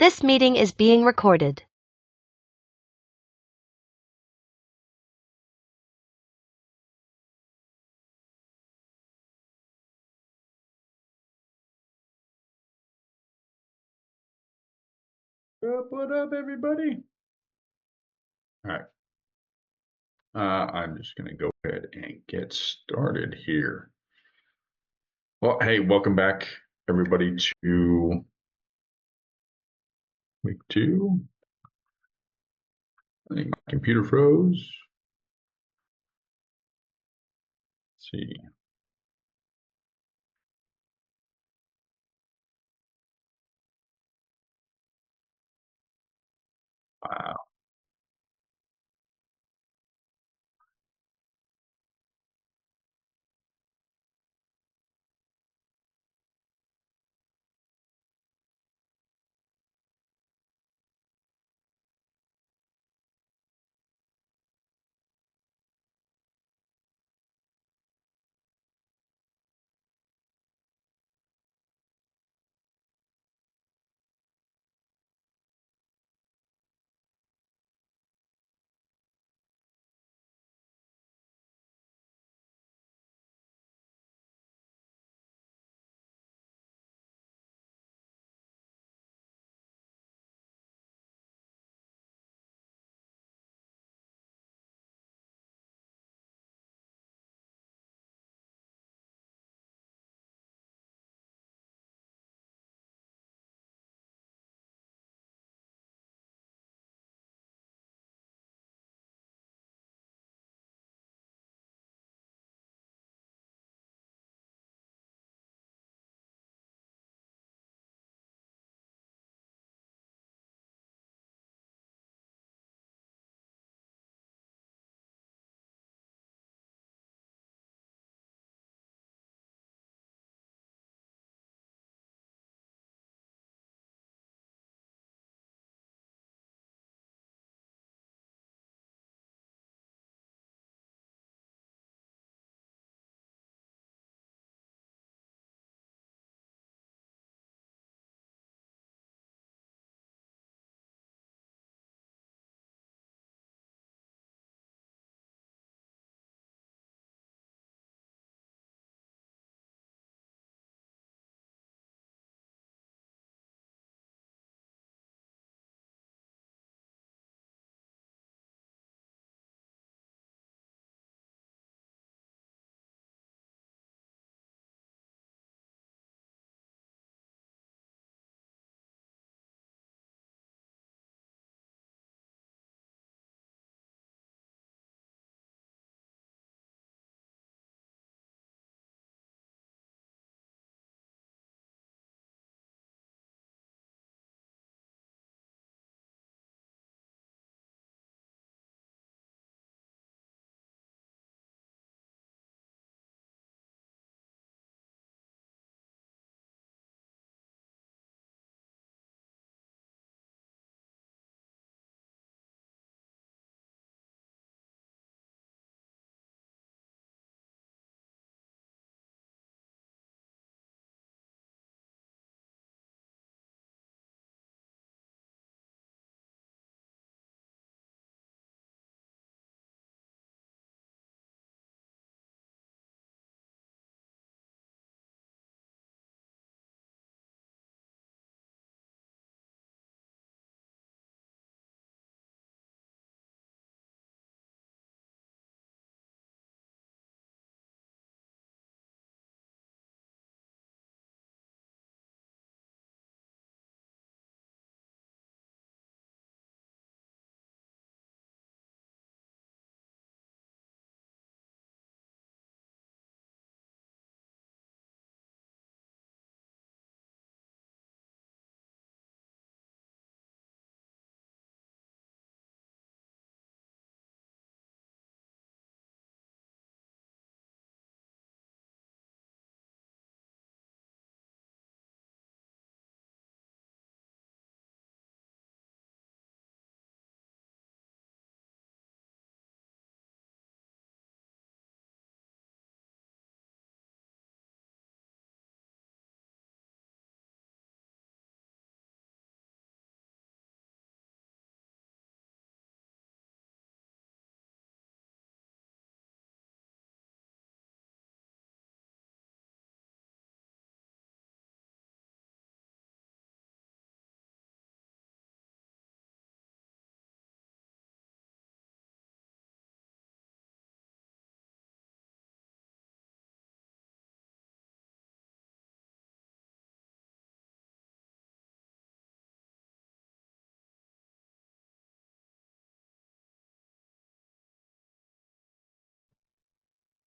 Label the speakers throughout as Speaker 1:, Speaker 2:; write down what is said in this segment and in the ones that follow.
Speaker 1: This meeting is being recorded.
Speaker 2: What up, everybody? All right. I'm just going to go ahead and get started here. Well, hey, welcome back, everybody, to week 2. I think my computer froze. Let's see. Wow.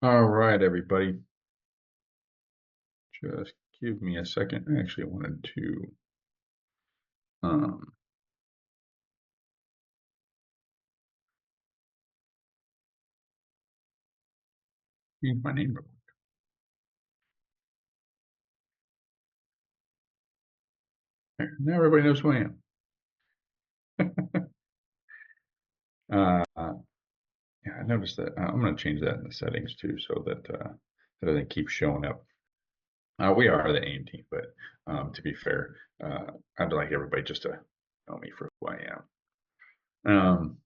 Speaker 2: All right, everybody. Just give me a second. I actually wanted to um, change my name real quick. There, now everybody knows who I am. Yeah, I noticed that. I'm going to change that in the settings too, so that that doesn't keep showing up. We are the AIM team, but to be fair, I'd like everybody just to know me for who I am.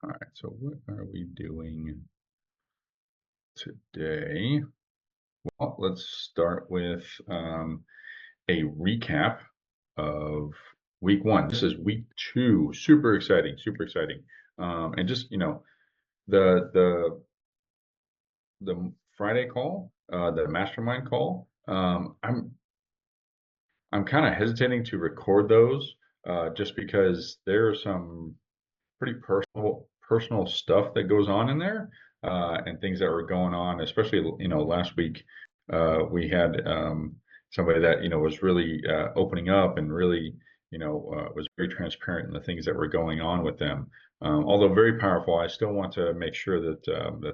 Speaker 2: All right, so what are we doing today? Well, let's start with a recap of week one. This is week two. Super exciting, super exciting. And just, the the Friday call, the mastermind call. I'm kind of hesitating to record those just because there are some pretty personal stuff that goes on in there, and things that were going on, especially last week. We had somebody that was really opening up and really was very transparent in the things that were going on with them. Although very powerful, I still want to make sure that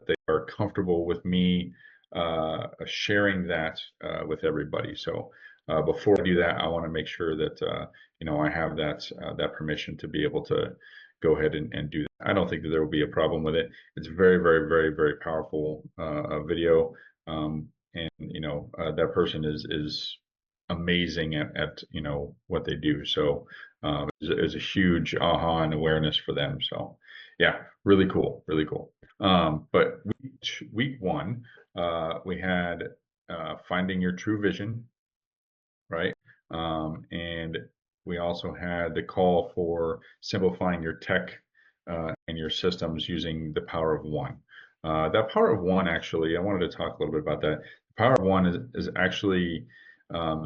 Speaker 2: they are comfortable with me sharing that with everybody. So before I do that, I want to make sure that I have that permission to be able to go ahead and do that. I don't think that there will be a problem with it. It's very, very, very, very powerful video, and that person is amazing at what they do. So it's a huge aha and awareness for them. So yeah, really cool, really cool. But week one, we had finding your true vision, right? And we also had the call for simplifying your tech and your systems using the power of one. That power of one, actually, I wanted to talk a little bit about that. The power of one is actually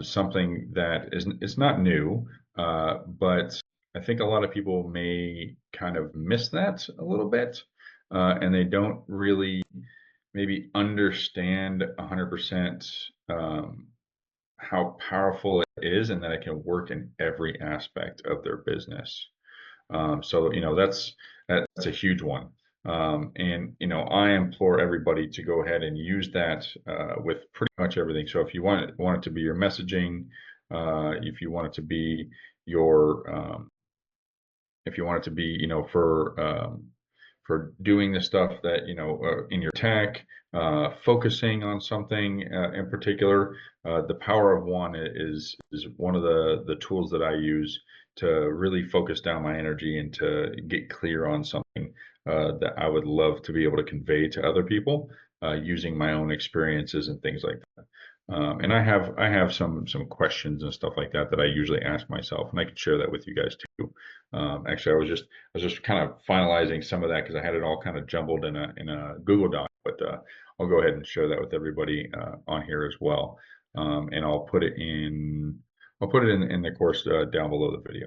Speaker 2: something that is it's not new, but I think a lot of people may kind of miss that a little bit, and they don't really maybe understand 100% how powerful it is and that it can work in every aspect of their business. So that's a huge one. And I implore everybody to go ahead and use that with pretty much everything. So if you want it to be your messaging, if you want it to be your if you want it to be, for doing the stuff that, in your tech, focusing on something in particular, the power of one is one of the tools that I use to really focus down my energy and to get clear on something that I would love to be able to convey to other people using my own experiences and things like that. And I have some questions and stuff like that that I usually ask myself, and I can share that with you guys too. Actually, I was just kind of finalizing some of that because I had it all kind of jumbled in a Google Doc, but I'll go ahead and share that with everybody on here as well. And I'll put it in the course down below the video.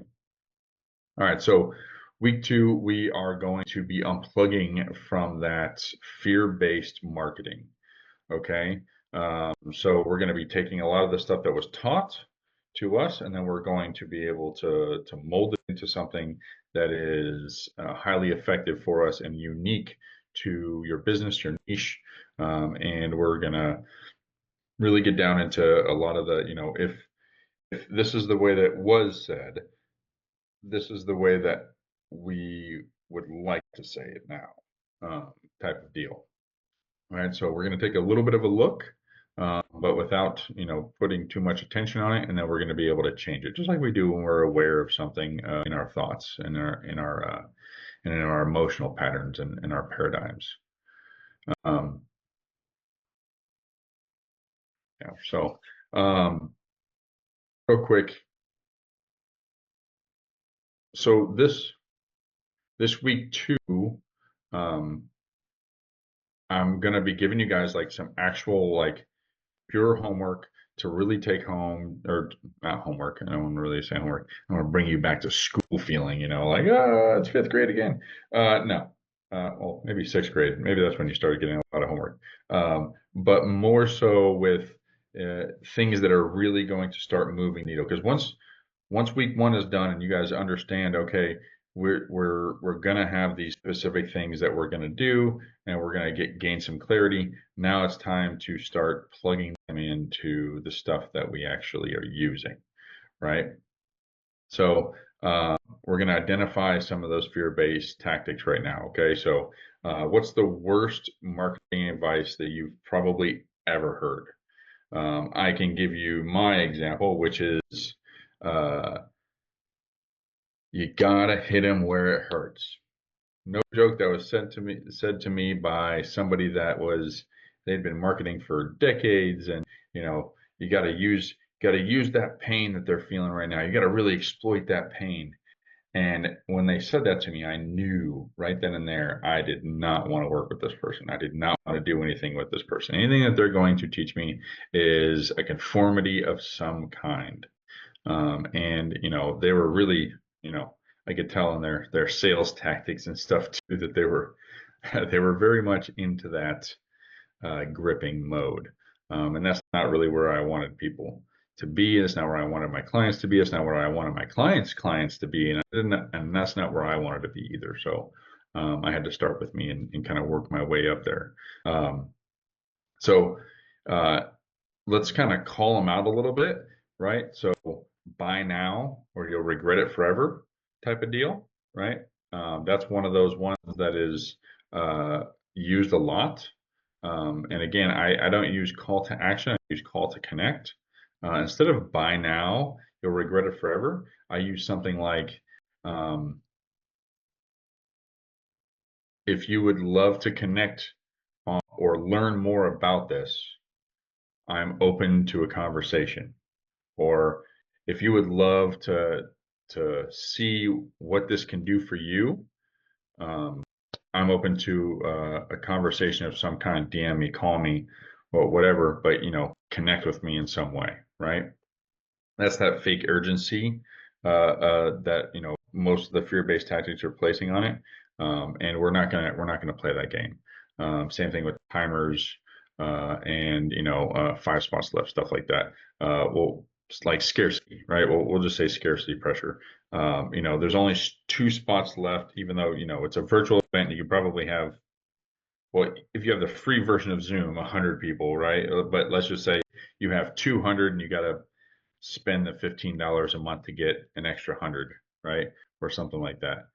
Speaker 2: All right, so week two, we are going to be unplugging from that fear-based marketing. Okay. So we're going to be taking a lot of the stuff that was taught to us, and then we're going to be able to mold it into something that is highly effective for us and unique to your business, your niche. And we're going to really get down into a lot of the, if this is the way that was said, this is the way that we would like to say it now, type of deal. All right, so we're going to take a little bit of a look, but without putting too much attention on it, and then we're going to be able to change it, just like we do when we're aware of something in our thoughts and in our emotional patterns and in our paradigms. Um, yeah. So real quick, so this week too, I'm going to be giving you guys like some actual like pure homework to really take home, or not homework. I don't want to really say homework. I want to bring you back to school feeling, like, it's fifth grade again. No. well, maybe sixth grade. Maybe that's when you started getting a lot of homework. But more so with things that are really going to start moving the needle. Because once week one is done and you guys understand, okay, we're gonna have these specific things that we're gonna do, and we're gonna gain some clarity. Now it's time to start plugging them into the stuff that we actually are using, right? So we're going to identify some of those fear-based tactics right now. Okay, so what's the worst marketing advice that you've probably ever heard? I can give you my example, which is uh, you gotta hit them where it hurts. No joke. That was said to me by somebody that was they'd been marketing for decades, and you got to use that pain that they're feeling right now. You got to really exploit that pain. And when they said that to me, I knew right then and there I did not want to work with this person. I did not want to do anything with this person. Anything that they're going to teach me is a conformity of some kind. And they were really, I could tell in their sales tactics and stuff too that they were they were very much into that gripping mode. And that's not really where I wanted people to be. It's not where I wanted my clients to be. It's not where I wanted my clients to be. And that's not where I wanted to be either. So I had to start with me and kind of work my way up there. Um, so uh, let's kind of call them out a little bit, right? So buy now or you'll regret it forever type of deal, right? That's one of those ones that is used a lot. And again, I don't use call to action, I use call to connect. Instead of buy now, you'll regret it forever, I use something like, um, if you would love to connect or learn more about this, I'm open to a conversation. Or if you would love to see what this can do for you, um, I'm open to a conversation of some kind. DM me, call me, or whatever. But connect with me in some way, right? That's that fake urgency that most of the fear-based tactics are placing on it, and we're not gonna play that game. Same thing with timers and 5 spots left, stuff like that. Well, it's like scarcity, right? We'll just say scarcity pressure. There's only 2 spots left, even though it's a virtual event. You could probably have, well, if you have the free version of Zoom, 100 people, right? But let's just say you have 200 and you got to spend the $15 a month to get an extra 100, right? Or something like that.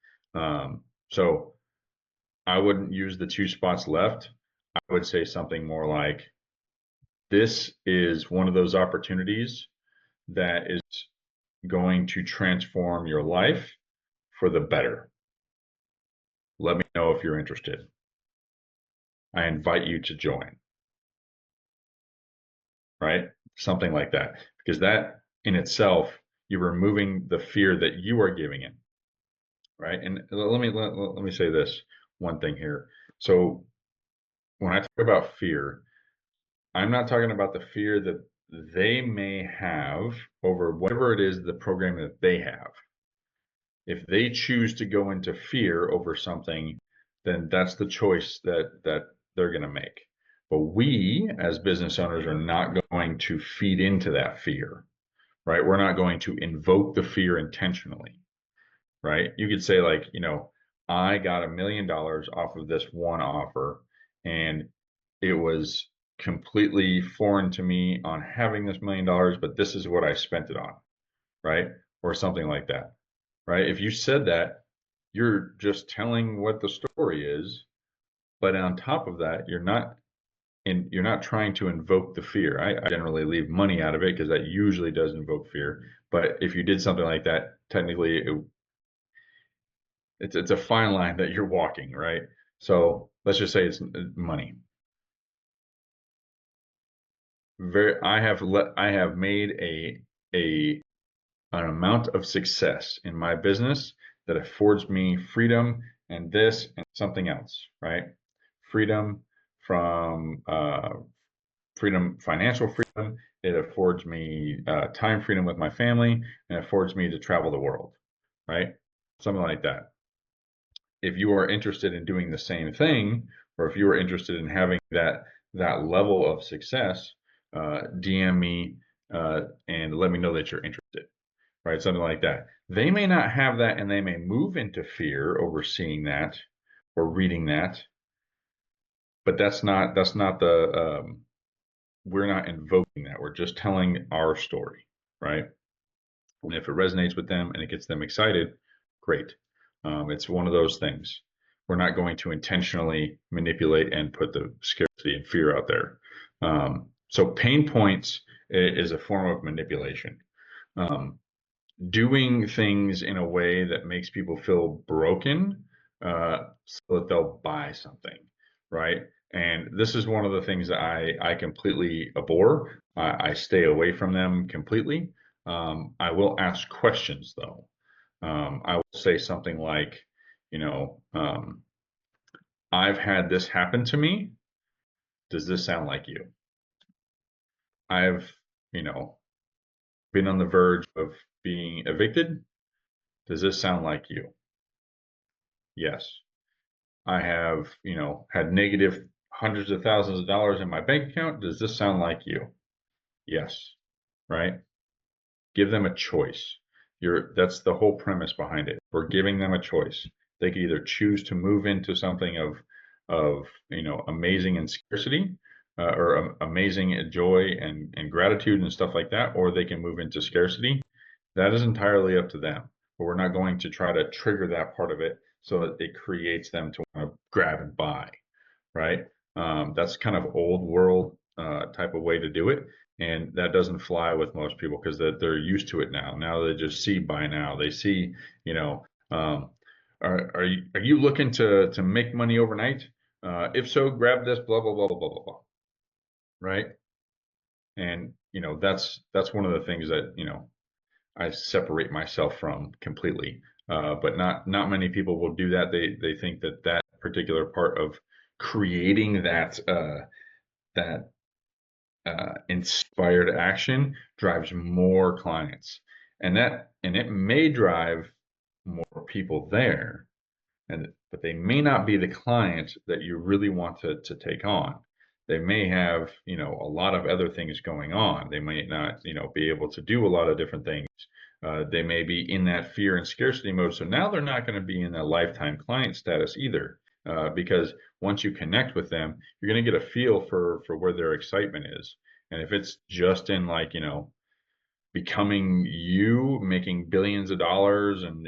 Speaker 2: So I wouldn't use the 2 spots left. I would say something more like, this is one of those opportunities that is going to transform your life for the better. Let me know if you're interested. I invite you to join, right? Something like that. Because that in itself, you're removing the fear that you are giving it, right? And let me say this one thing here. So when I talk about fear, I'm not talking about the fear that they may have over whatever it is the program that they have. If they choose to go into fear over something, then that's the choice that they're going to make. But we as business owners are not going to feed into that fear, right? We're not going to invoke the fear intentionally, right? You could say, like, I got $1 million off of this one offer, and it was completely foreign to me on having this $1 million, but this is what I spent it on, right? Or something like that, right? If you said that, you're just telling what the story is, but on top of that, you're not trying to invoke the fear. I generally leave money out of it because that usually does invoke fear. But if you did something like that, technically it's a fine line that you're walking, right? So let's just say it's money. I have made a an amount of success in my business that affords me freedom and this and something else, right? Freedom from freedom, financial freedom. It affords me time freedom with my family, and affords me to travel the world, right? Something like that. if you are interested in doing the same thing, or if you are interested in having that level of success, DM me and let me know that you're interested, right? Something like that. They may not have that, and they may move into fear over seeing that or reading that, but that's not the we're not invoking that. We're just telling our story, right? And if it resonates with them and it gets them excited, great. It's one of those things. We're not going to intentionally manipulate and put the scarcity and fear out there. So pain points is a form of manipulation. Um, Doing things in a way that makes people feel broken so that they'll buy something, right? And this is one of the things that I completely abhor. I stay away from them completely. I will ask questions though. I will say something like, you know, I've had this happen to me. Does this sound like you? I've, you know, been on the verge of being evicted. Does this sound like you? Yes. I have, had negative hundreds of thousands of dollars in my bank account. Does this sound like you? Yes. Right? Give them a choice. That's the whole premise behind it. We're giving them a choice. They can either choose to move into something of amazing and scarcity, or amazing joy and gratitude and stuff like that, or they can move into scarcity. That is entirely up to them. But we're not going to try to trigger that part of it so that it creates them to want to grab and buy, right? That's kind of old world type of way to do it, and that doesn't fly with most people because they're used to it now. Now they just see buy now. They see, you know, um, are you looking to make money overnight? If so, grab this, blah blah blah blah blah blah blah, right? And that's one of the things that I separate myself from completely. But not many people will do that. They think that particular part of creating that inspired action drives more clients, and it may drive more people there, but they may not be the client that you really want to take on. They may have, a lot of other things going on. They might not, be able to do a lot of different things. They may be in that fear and scarcity mode. So now they're not going to be in that lifetime client status either, because once you connect with them, you're going to get a feel for where their excitement is. And if it's just in like, becoming you, making billions of dollars and,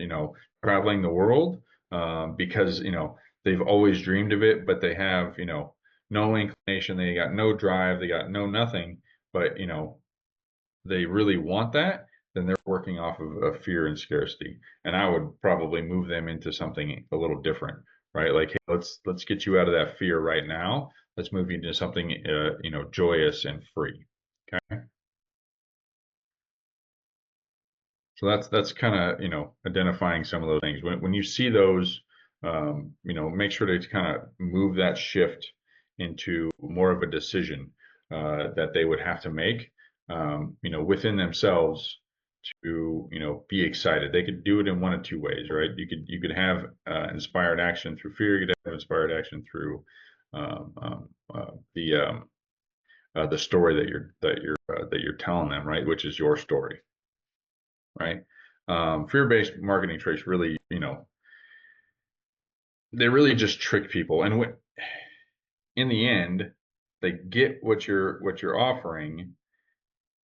Speaker 2: traveling the world, because, they've always dreamed of it, but they have, no inclination, they got no drive, they got no nothing, but, they really want that, then they're working off of fear and scarcity. And I would probably move them into something a little different, right? Like, hey, let's get you out of that fear right now. Let's move you into something, joyous and free. Okay. So that's kind of, identifying some of those things. When you see those, make sure to kind of move that shift into more of a decision that they would have to make, within themselves to, be excited. They could do it in one of two ways, right? You could have inspired action through fear. You could have inspired action through um, um, the story that you're telling them, right? Which is your story, right? Fear-based marketing tricks really, they really just trick people, and in the end, they get what you're offering,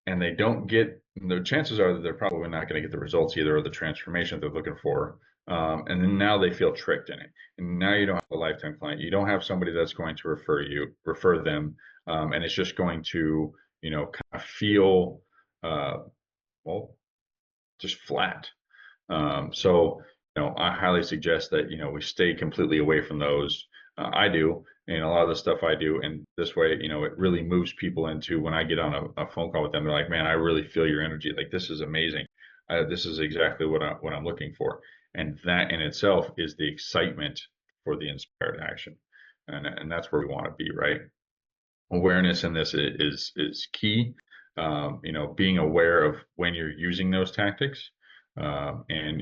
Speaker 2: and they don't get. The chances are that they're probably not going to get the results either, or the transformation they're looking for. And then now they feel tricked in it, and now you don't have a lifetime client. You don't have somebody that's going to refer them, and it's just going to, kind of feel, uh, well, just flat. So, I highly suggest that, we stay completely away from those. I do, and a lot of the stuff I do. And this way, it really moves people into when I get on a phone call with them, they're like, man, I really feel your energy. Like, this is amazing. This is exactly what I'm looking for. And that in itself is the excitement for the inspired action. And that's where we want to be, right? Awareness in this is key. Being aware of when you're using those tactics, and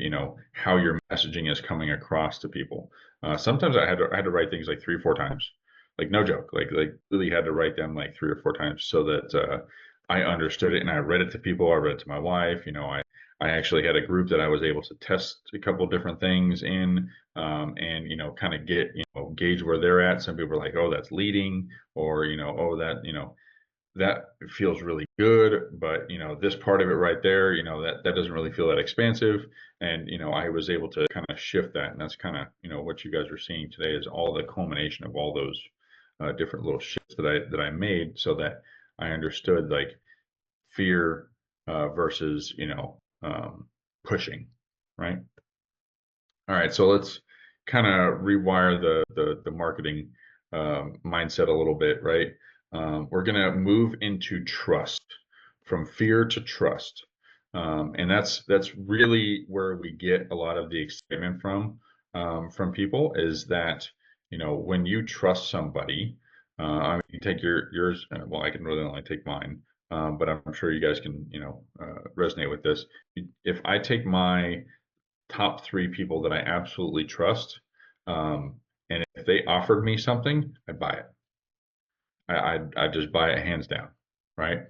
Speaker 2: how your messaging is coming across to people. Sometimes I had to write things like 3 or 4 times, like no joke, like really had to write them like 3 or 4 times so that I understood it and I read it to people. I read it to my wife. I actually had a group that I was able to test a couple different things in, and kind of get gauge where they're at. Some people are like, oh, that's leading, or oh, that feels really good, but this part of it right there, that doesn't really feel that expansive. And I was able to kind of shift that, and that's kind of what you guys are seeing today is all the culmination of all those different little shifts that I made, so that I understood like fear versus pushing, right? All right, so let's kind of rewire the marketing mindset a little bit, right? We're gonna move into trust, from fear to trust, and that's really where we get a lot of the excitement from people, is that when you trust somebody, I mean, you take yours. Well, I can really only take mine, but I'm sure you guys can resonate with this. If I take my top 3 people that I absolutely trust. And if they offered me something, I'd buy it. I'd just buy it hands down, right?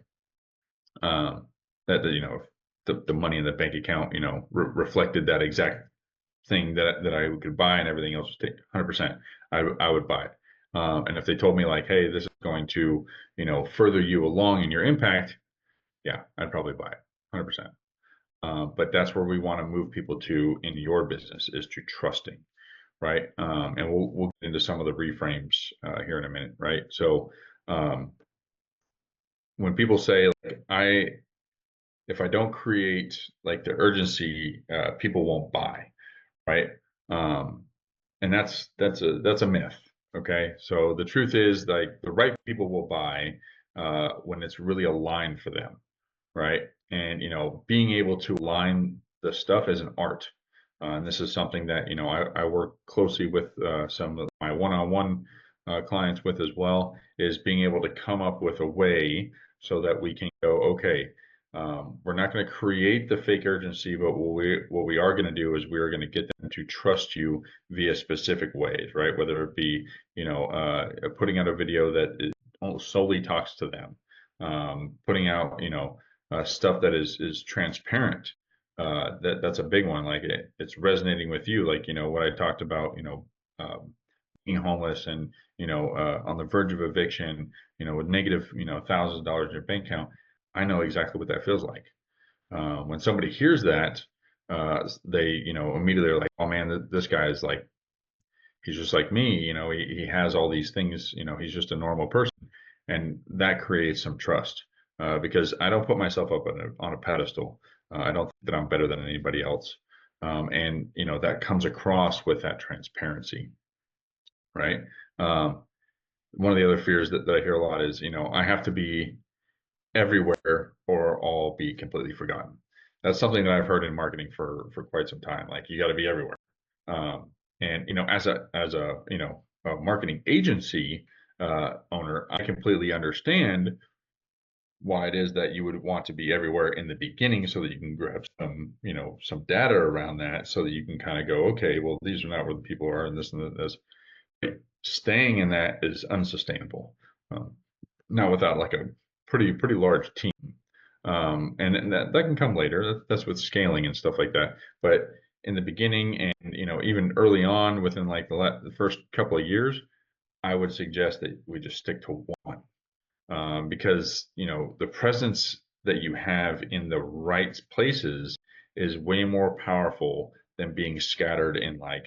Speaker 2: Um, that if the money in the bank account, reflected that exact thing that I could buy, and everything else was 100%, I would buy it. And if they told me like, hey, this is going to, further you along in your impact, yeah, I'd probably buy it, 100%. But that's where we want to move people to in your business, is to trusting, right? And we'll get into some of the reframes here in a minute, right? So um, when people say like, if I don't create like the urgency, people won't buy, right? Um, and that's a myth. Okay, so the truth is like the right people will buy when it's really aligned for them, right? And being able to align the stuff is an art. And this is something that I work closely with some of my one-on-one clients with as well, is being able to come up with a way so that we can go, okay, we're not going to create the fake urgency, but what we are going to do is we are going to get them to trust you via specific ways, right? Whether it be putting out a video that solely talks to them, putting out stuff that is transparent. That's a big one. Like it's resonating with you. Like what I talked about. Um, Being homeless and on the verge of eviction. With negative thousands of dollars in your bank account. I know exactly what that feels like. When somebody hears that, they immediately are like, oh man, this guy is like, he's just like me. He has all these things. He's just a normal person, and that creates some trust, because I don't put myself up on a pedestal. I don't think that I'm better than anybody else, and that comes across with that transparency, right? Um, One of the other fears that I hear a lot is, I have to be everywhere or I'll be completely forgotten. That's something that I've heard in marketing for quite some time. Like you got to be everywhere. And as a a marketing agency owner, I completely understand why it is that you would want to be everywhere in the beginning, so that you can grab some data around that, so that you can kind of go, okay, well, these are not where the people are, and this and this. Staying in that is unsustainable. Um, Not without like a pretty large team, and that can come later. That's with scaling and stuff like that. But in the beginning, and even early on, within like the first couple of years, I would suggest that we just stick to one, because the presence that you have in the right places is way more powerful than being scattered in like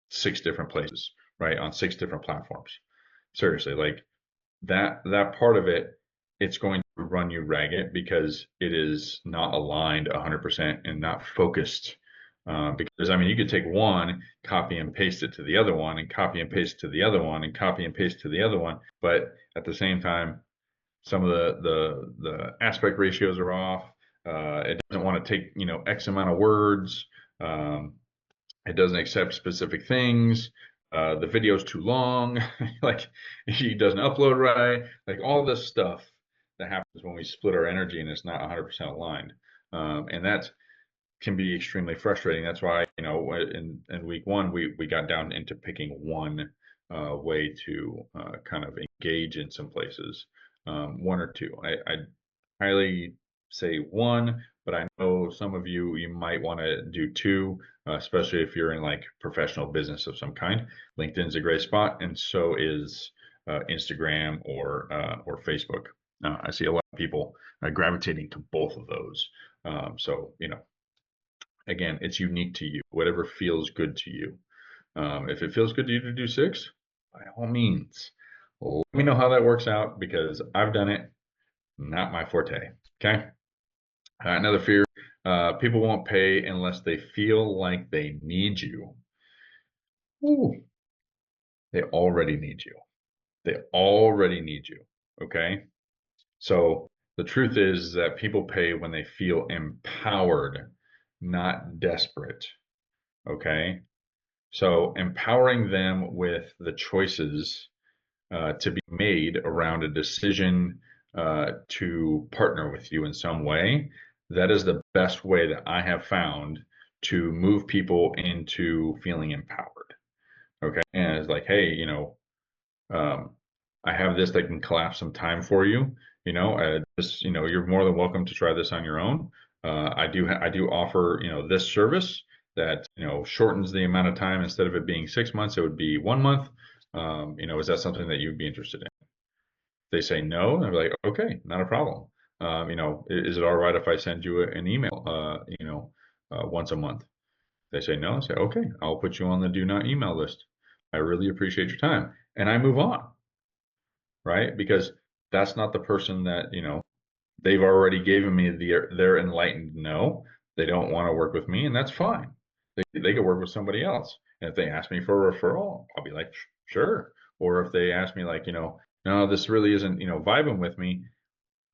Speaker 2: 6 different places, right, on 6 different platforms. Seriously, like that part of it, it's going to run you ragged because it is not aligned 100% and not focused. Because I mean, you could take one, copy and paste it to the other one, and copy and paste to the other one, and copy and paste to the other one. But at the same time, some of the aspect ratios are off. It doesn't want to take X amount of words. Um, it doesn't accept specific things. The video's too long. Like he doesn't upload right. Like all this stuff that happens when we split our energy and it's not 100% aligned. And can be extremely frustrating. That's why, in week one, we got down into picking one way to kind of engage in some places, one or two. I highly say one, but I know some of you might want to do two, especially if you're in like professional business of some kind. LinkedIn's a great spot, and so is Instagram or Facebook. I see a lot of people gravitating to both of those. So again, it's unique to you. Whatever feels good to you. If it feels good to you to do six, by all means, let me know how that works out because I've done it. Not my forte. Okay. Another fear, people won't pay unless they feel like they need you. Ooh, they already need you. They already need you. Okay. So the truth is that people pay when they feel empowered, not desperate. Okay. So empowering them with the choices to be made around a decision to partner with you in some way, that is the best way that I have found to move people into feeling empowered. Okay. And it's like, hey, um, I have this that can collapse some time for you. You're more than welcome to try this on your own. I do offer, this service that, shortens the amount of time. Instead of it being 6 months, it would be 1 month. Is that something that you'd be interested in? They say no, and I'm like, okay, not a problem. Is it all right if I send you an email, once a month? They say no. I say, okay, I'll put you on the do not email list. I really appreciate your time. And I move on, right? Because that's not the person that, they've already given me their enlightened no. They don't want to work with me, and that's fine. They could work with somebody else. And if they ask me for a referral, I'll be like, sure. Or if they ask me like, no, this really isn't, vibing with me.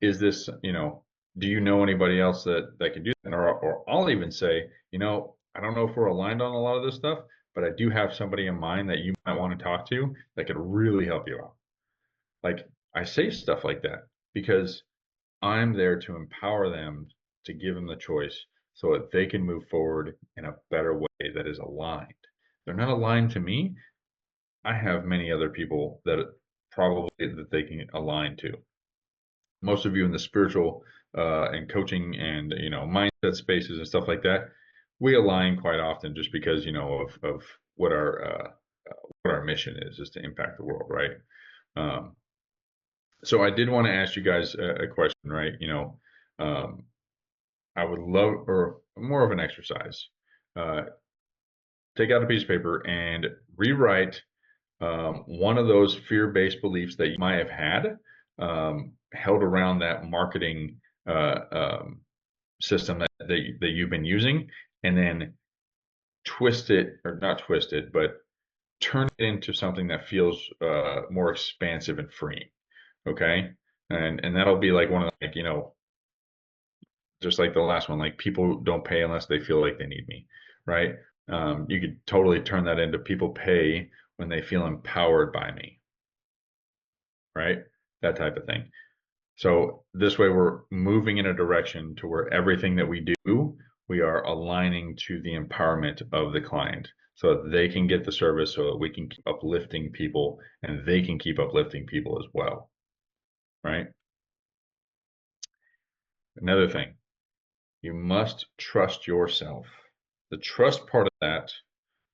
Speaker 2: Is this, do you know anybody else that can do that? Or I'll even say, I don't know if we're aligned on a lot of this stuff, but I do have somebody in mind that you might want to talk to that could really help you out. Like I say stuff like that because I'm there to empower them, to give them the choice so that they can move forward in a better way that is aligned. They're not aligned to me. I have many other people that probably that they can align to. Most of you in the spiritual and coaching and mindset spaces and stuff like that, we align quite often just because of what our mission is to impact the world, right? Um, so I did want to ask you guys a question, right? Um, I would love, or more of an exercise. Uh, Take out a piece of paper and rewrite one of those fear-based beliefs that you might have had held around that marketing system that you've been using, and then twist it, or not twist it, but turn it into something that feels more expansive and freeing. Okay, and that'll be like one of the, like just like the last one, like people don't pay unless they feel like they need me, right? You could totally turn that into people pay when they feel empowered by me, right? That type of thing. So this way we're moving in a direction to where everything that we do, we are aligning to the empowerment of the client so that they can get the service, so that we can keep uplifting people and they can keep uplifting people as well, right? Another thing, you must trust yourself. The trust part of that,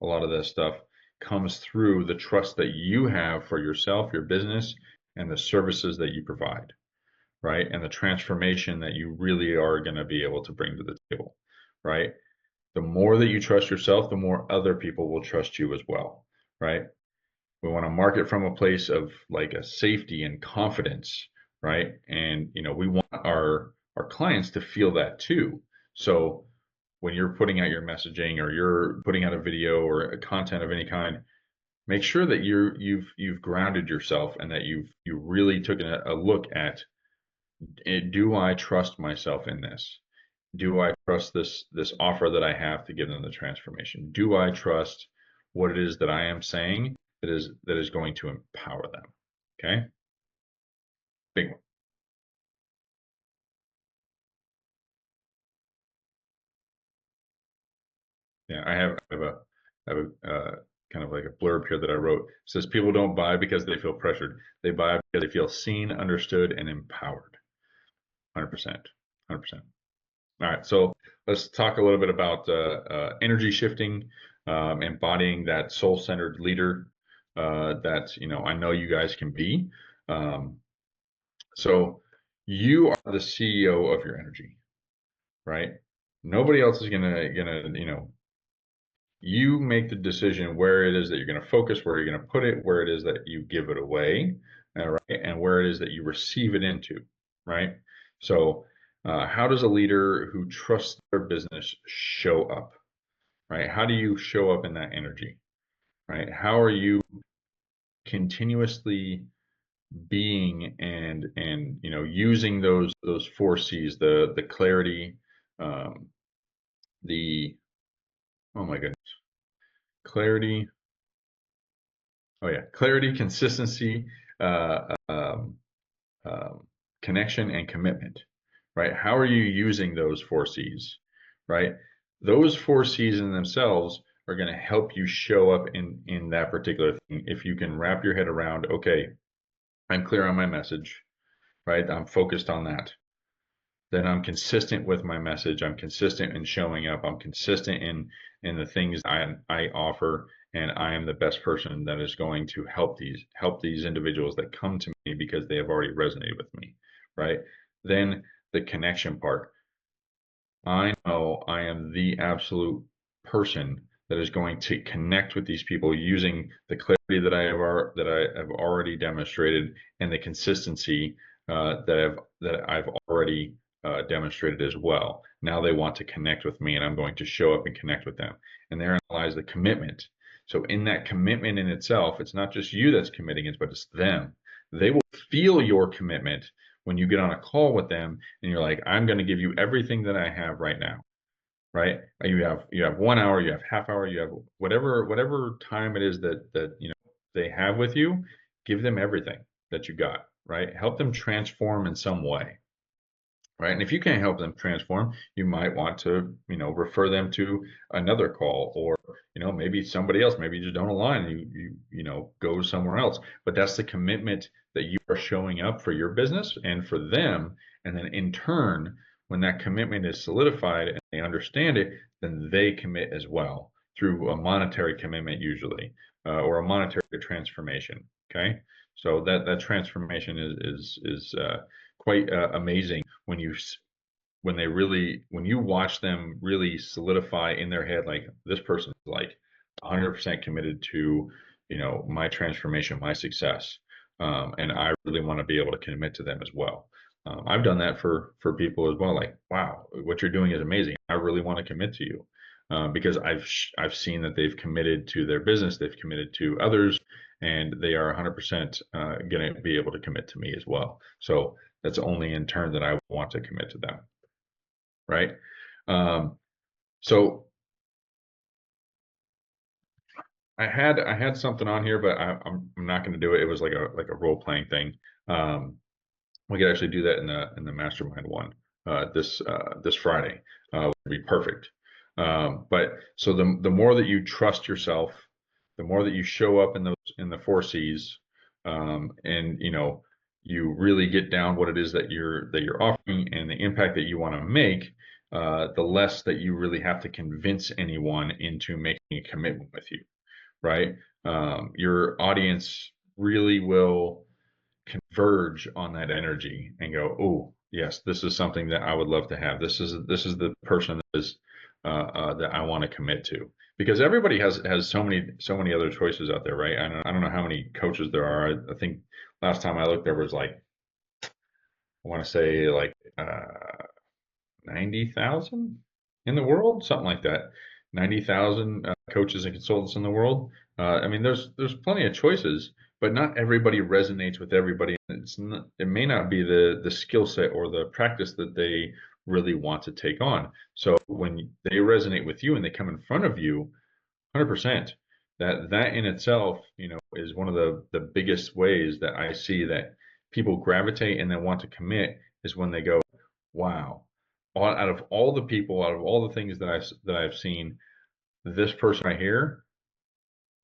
Speaker 2: a lot of that stuff comes through the trust that you have for yourself, your business, and the services that you provide, right? And the transformation that you really are going to be able to bring to the table, right? The more that you trust yourself, the more other people will trust you as well, right? We want to market from a place of like a safety and confidence, right? And we want our clients to feel that too. So when you're putting out your messaging or you're putting out a video or a content of any kind, make sure that you've grounded yourself and that you really took a look at, do I trust myself in this? Do I trust this offer that I have to give them the transformation? Do I trust what it is that I am saying that is going to empower them? Okay, big one. Yeah, I have a kind of like a blurb here that I wrote. It says people don't buy because they feel pressured. They buy because they feel seen, understood, and empowered. 100%. 100%. All right, so let's talk a little bit about energy shifting, embodying that soul-centered leader that I know you guys can be. Um, so you are the CEO of your energy, right? Nobody else is gonna you make the decision where it is that you're going to focus, where you're going to put it, where it is that you give it away, right, and where it is that you receive it into, right? So, how does a leader who trusts their business show up, right? How do you show up in that energy, right? How are you continuously being and using those four C's, the clarity, um, the oh my goodness, clarity, oh yeah, clarity, consistency, uh, um, um, connection, and commitment, right? How are you using those four C's, right? Those four C's in themselves are going to help you show up in that particular thing. If you can wrap your head around, okay, I'm clear on my message, right? I'm focused on that. Then I'm consistent with my message. I'm consistent in showing up. I'm consistent in the things I offer, and I am the best person that is going to help these individuals that come to me because they have already resonated with me, right? Then the connection part. I know I am the absolute person that is going to connect with these people using the clarity that I have already demonstrated and the consistency that I've already demonstrated as well. Now they want to connect with me, and I'm going to show up and connect with them. And therein lies the commitment. So in that commitment in itself, it's not just you that's committing it, but it's them. They will feel your commitment when you get on a call with them and you're like, I'm going to give you everything that I have right now, right? You have 1 hour, you have half hour, you have whatever time it is that they have with you. Give them everything that you got, right? Help them transform in some way, right? And if you can't help them transform, you might want to, refer them to another call, or, maybe somebody else, maybe you just don't align, go somewhere else. But that's the commitment that you are showing up for your business and for them. And then in turn, when that commitment is solidified and they understand it, then they commit as well through a monetary commitment usually, or a monetary transformation. Okay. So that transformation is quite amazing when you watch them really solidify in their head, like, this person is like 100% committed to my transformation, my success, and I really want to be able to commit to them as well. I've done that for people as well, like, wow, what you're doing is amazing, I really want to commit to you, because I've seen that they've committed to their business, they've committed to others, and they are 100% going to be able to commit to me as well. So that's only in turn that I want to commit to them, right? Um, so I had something on here, but I'm not going to do it. It was like a role playing thing. Um, we could actually do that in the mastermind one this Friday. Would be perfect. But so the more that you trust yourself, the more that you show up in the four C's, and you really get down what it is that you're offering and the impact that you want to make, the less that you really have to convince anyone into making a commitment with you, right? Your audience really will converge on that energy and go, oh yes, this is something that I would love to have. This is the person that I want to commit to, because everybody has so many other choices out there, right? I don't know how many coaches there are. I think last time I looked there was like, I want to say like 90,000 in the world, something like that. 90,000 coaches and consultants in the world. I mean, there's plenty of choices, but not everybody resonates with everybody. It may not be the skill set or the practice that they really want to take on. So when they resonate with you and they come in front of you, 100%, that in itself, is one of the biggest ways that I see that people gravitate and then want to commit, is when they go, wow, out of all the people, out of all the things that I've seen, this person right here,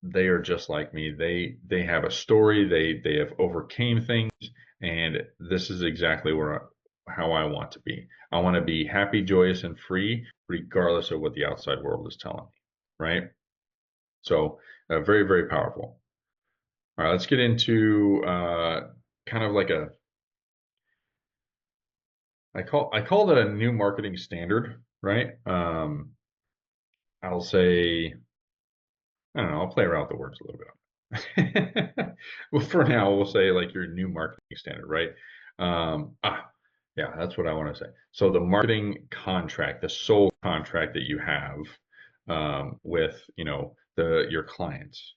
Speaker 2: they are just like me. They have a story. They have overcame things, and this is exactly how I want to be. I want to be happy, joyous, and free, regardless of what the outside world is telling me. Right? So, very, very powerful. All right, let's get into kind of like I call that a new marketing standard, right? I'll say I don't know. I'll play around with the words a little bit. Well, for now, we'll say like your new marketing standard, right? Um, ah, yeah, that's what I want to say. So the marketing contract, the sole contract that you have with, your clients,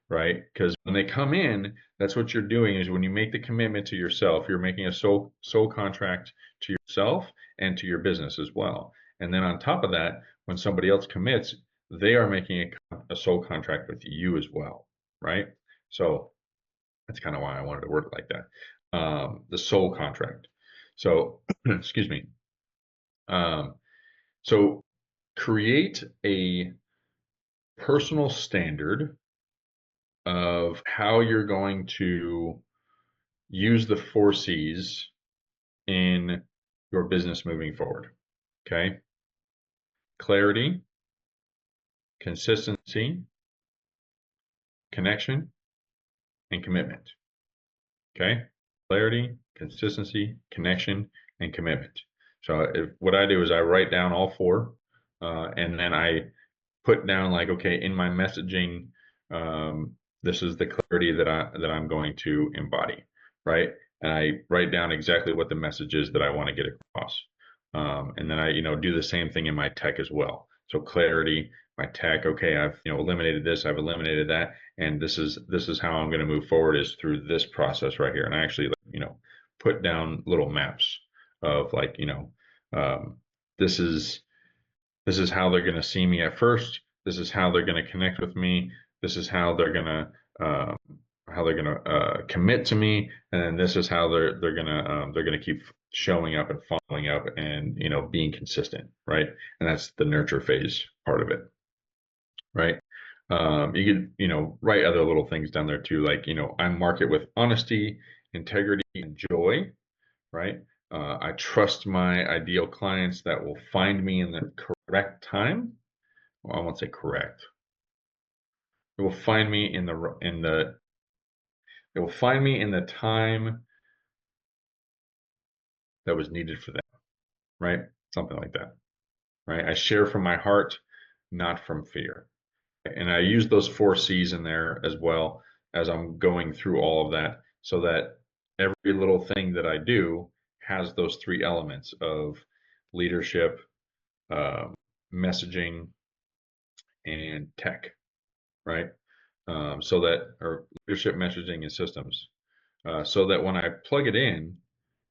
Speaker 2: right? Because when they come in, that's what you're doing is when you make the commitment to yourself, you're making a sole contract to yourself and to your business as well. And then on top of that, when somebody else commits, they are making a sole contract with you as well, right? So that's kind of why I wanted to word it like that. The sole contract. So, excuse me. Um, so create a personal standard of how you're going to use the 4 C's in your business moving forward. Okay. Clarity, consistency, connection, and commitment. Okay. Clarity, consistency, connection, and commitment. So what I do is I write down all 4, and then I put down like, okay, in my messaging, this is the clarity that I'm going to embody, right? And I write down exactly what the message is that I want to get across. And then I, do the same thing in my tech as well. So clarity, my tech, okay, I've, eliminated this, I've eliminated that, and this is how I'm going to move forward is through this process right here. And I actually, put down little maps of like, um, this is this is how they're going to see me at first. This is how they're going to connect with me. This is uh, how they're going to commit to me, and then this is how they're going to keep showing up and following up and being consistent, right? And that's the nurture phase part of it, right? You could write other little things down there too, like I market with honesty, integrity, and joy, right? I trust my ideal clients that will find me in the correct time. Well, I won't say correct. They will find me they will find me in the time that was needed for them, right? Something like that, right? I share from my heart, not from fear. And I use those 4 C's in there as well as I'm going through all of that so that every little thing that I do has those 3 elements of leadership, um, messaging, and tech, right? So that, or leadership, messaging, and systems, so that when I plug it in,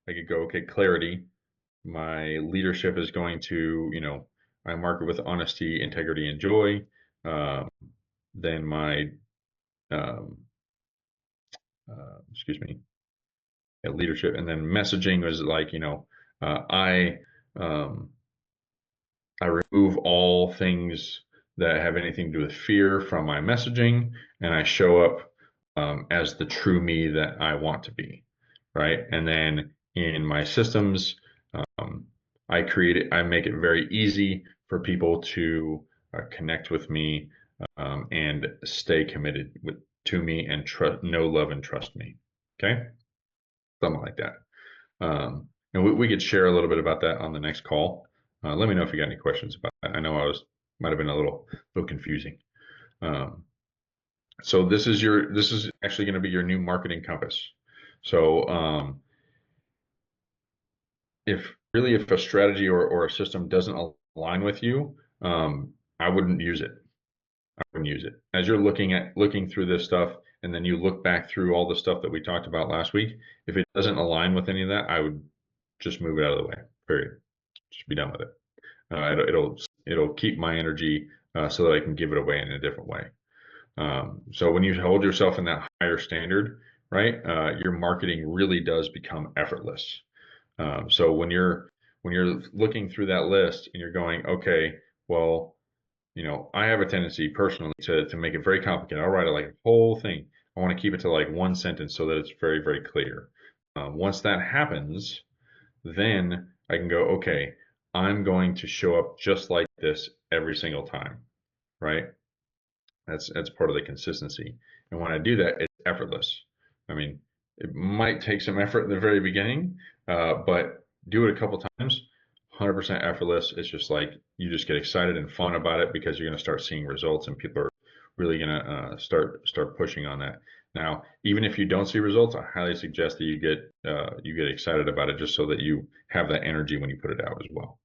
Speaker 2: I could go, okay, clarity. My leadership is going to, I market with honesty, integrity, and joy. Um, then my, um, excuse me, leadership, and then messaging was like, uh, I, um, I remove all things that have anything to do with fear from my messaging, and I show up as the true me that I want to be, right? And then in my systems, um, I make it very easy for people to connect with me and stay committed to me and know, love, and trust me. Okay, something like that. And we could share a little bit about that on the next call. Let me know if you got any questions about that. I know might have been a little confusing. Um, so this is actually going to be your new marketing compass. So if a strategy or a system doesn't align with you, I wouldn't use it. I wouldn't use it. As you're looking through this stuff, and then you look back through all the stuff that we talked about last week, if it doesn't align with any of that, I would just move it out of the way. Period. Just be done with it. It'll keep my energy so that I can give it away in a different way. So when you hold yourself in that higher standard, right, your marketing really does become effortless. So when you're looking through that list and you're going, okay, well, I have a tendency personally to make it very complicated. I'll write it like a whole thing. I want to keep it to like one sentence so that it's very, very clear. Once that happens, then I can go, okay, I'm going to show up just like this every single time, right? That's part of the consistency. And when I do that, it's effortless. I mean, it might take some effort in the very beginning, but do it a couple times, 100% effortless. It's just like you just get excited and fun about it because you're going to start seeing results, and people are really going to start pushing on that. Now, even if you don't see results, I highly suggest that you get excited about it just so that you have that energy when you put it out as well.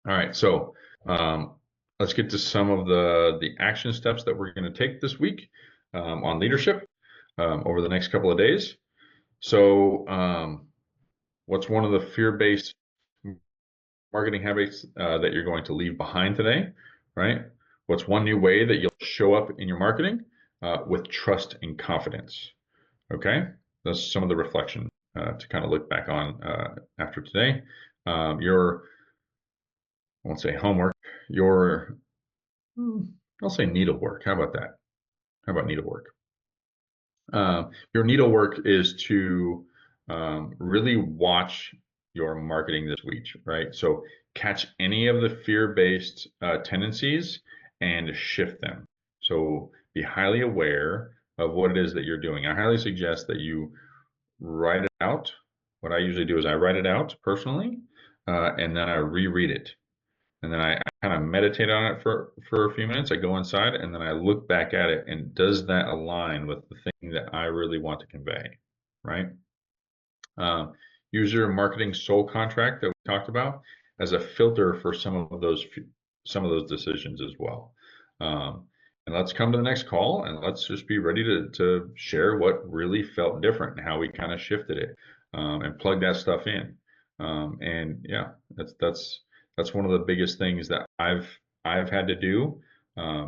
Speaker 2: All right, so um, let's get to some of the action steps that we're going to take this week on leadership over the next couple of days. So, what's one of the fear-based marketing habits that you're going to leave behind today, right? What's one new way that you'll show up in your marketing with trust and confidence? Okay, that's some of the reflection to kind of look back on after today. Your, I won't say homework, your I'll say needlework. How about that? How about needlework? Your needlework is to really watch your marketing this week, right? So catch any of the fear-based tendencies and shift them. So be highly aware of what it is that you're doing. I highly suggest that you write it out. What I usually do is I write it out personally, and then I reread it. And then I kind of meditate on it for a few minutes. I go inside and then I look back at it, and does that align with the thing that I really want to convey, right? Um, Use your marketing soul contract that we talked about as a filter for some of those decisions as well. Um, and let's come to the next call, and let's just be ready to share what really felt different and how we kind of shifted it, and plug that stuff in. And yeah, that's one of the biggest things that I've had to do.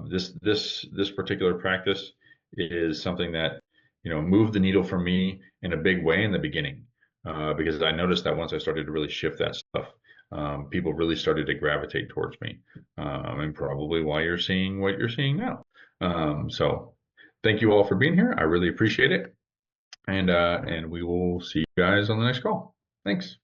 Speaker 2: This particular practice is something that moved the needle for me in a big way in the beginning, because I noticed that once I started to really shift that stuff, people really started to gravitate towards me, and probably why you're seeing what you're seeing now. So thank you all for being here. I really appreciate it, and we will see you guys on the next call. Thanks.